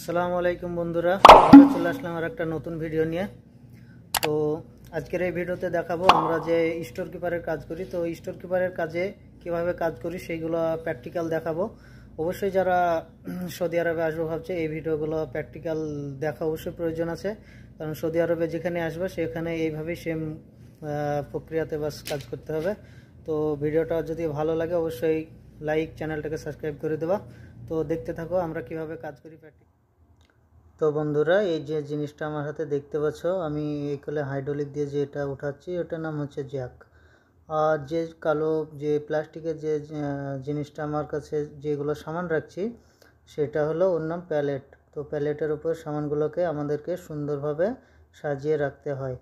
আসসালামু আলাইকুম বন্ধুরা, আমরা চলে আসলাম আর একটা নতুন ভিডিও নিয়ে। তো আজকের এই ভিডিওতে দেখাবো আমরা যে স্টোর কিপারের কাজ করি। তো স্টোর কিপারের কাজে কিভাবে কাজ করি সেইগুলো প্র্যাকটিক্যাল দেখাবো। অবশ্যই যারা সৌদি আরবে আসবো ভাবছে এই ভিডিওগুলো প্র্যাকটিক্যাল দেখা অবশ্যই প্রয়োজন আছে, কারণ সৌদি আরবে যেখানে আসবে সেখানে এইভাবেই সেম প্রক্রিয়াতে বাস কাজ করতে হবে। তো ভিডিওটা যদি ভালো লাগে অবশ্যই লাইক, চ্যানেলটাকে সাবস্ক্রাইব করে দেবা। তো দেখতে থাকো আমরা কিভাবে কাজ করি প্র্যাকটিক্যাল। তো বন্ধুরা, এই যে জিনিসটা আমার হাতে দেখতে পাচ্ছ, আমি এই কোলে হাইড্রোলিক দিয়ে যে এটা উঠাচ্ছি ওটার নাম হচ্ছে জ্যাক। আর যে কালো যে প্লাস্টিকের যে জিনিসটা আমার কাছে যেগুলো সামান রাখছি সেটা হলো ওর নাম প্যালেট। তো প্যালেটের উপর সামানগুলোকে আমাদেরকে সুন্দরভাবে সাজিয়ে রাখতে হয়।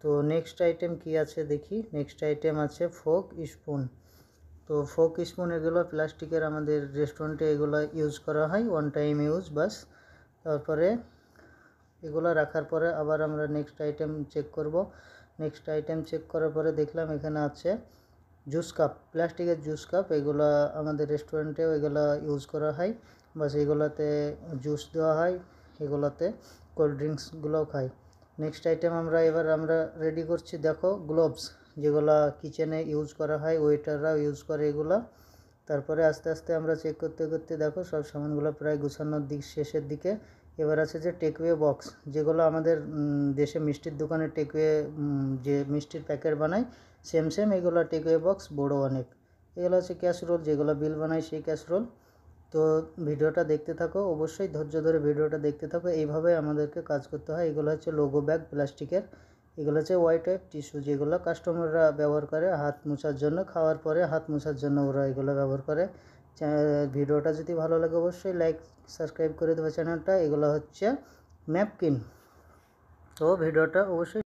তো নেক্সট আইটেম কি আছে দেখি। নেক্সট আইটেম আছে ফোক স্পুন। তো ফোক স্পুন এগুলো প্লাস্টিকের, আমাদের রেস্টুরেন্টে এগুলো ইউজ করা হয়, ওয়ান টাইম ইউজ বাস। তারপরে এগুলো রাখার পরে আবার আমরা নেক্সট আইটেম চেক করব। নেক্সট আইটেম চেক করার পরে দেখলাম এখানে আছে জুস কাপ, প্লাস্টিকের জুস কাপ। এগুলো আমাদের রেস্টুরেন্টেও এগুলো ইউজ করা হয়, বাস এগুলোতে জুস দেওয়া হয়, এগুলোতে কোল্ড ড্রিঙ্কসগুলোও খাই। নেক্সট আইটেম আমরা রেডি করছি, দেখো গ্লোভস, যেগুলো কিচেনে ইউজ করা হয়, ওয়েটাররাও ইউজ করে এগুলো। তারপরে আস্তে আস্তে আমরা চেক করতে করতে দেখো সব সামানগুলো প্রায় গুছানোর শেষের দিকে। এবার আছে যে টেকওয়ে বক্স, যেগুলো আমাদের দেশে মিষ্টির দোকানে টেকওয়ে যে মিষ্টির প্যাকেট বানায় সেম সেম এগুলো টেকওয়ে বক্স, বড়ো অনেক। এগুলো হচ্ছে ক্যাসরোল, যেগুলো বিল বানায় সেই ক্যাসরোল। তো ভিডিওটা দেখতে থাকো, অবশ্যই ধৈর্য ধরে ভিডিওটা দেখতে থাকো। এইভাবে আমাদেরকে কাজ করতে হয়। এগুলো হচ্ছে লোগো ব্যাগ প্লাস্টিকের। এগুলো হচ্ছে হোয়াইট টাইপ টিস্যু, যেগুলো কাস্টমাররা ব্যবহার করে হাত মোছার জন্য, খাওয়ার পরে হাত মোছার জন্য ওরা এগুলো ব্যবহার করে। ভিডিওটা যদি ভালো লাগে অবশ্যই লাইক, সাবস্ক্রাইব করে দেবে চ্যানেলটা। এগুলো হচ্ছে ন্যাপকিন। তো ভিডিওটা অবশ্যই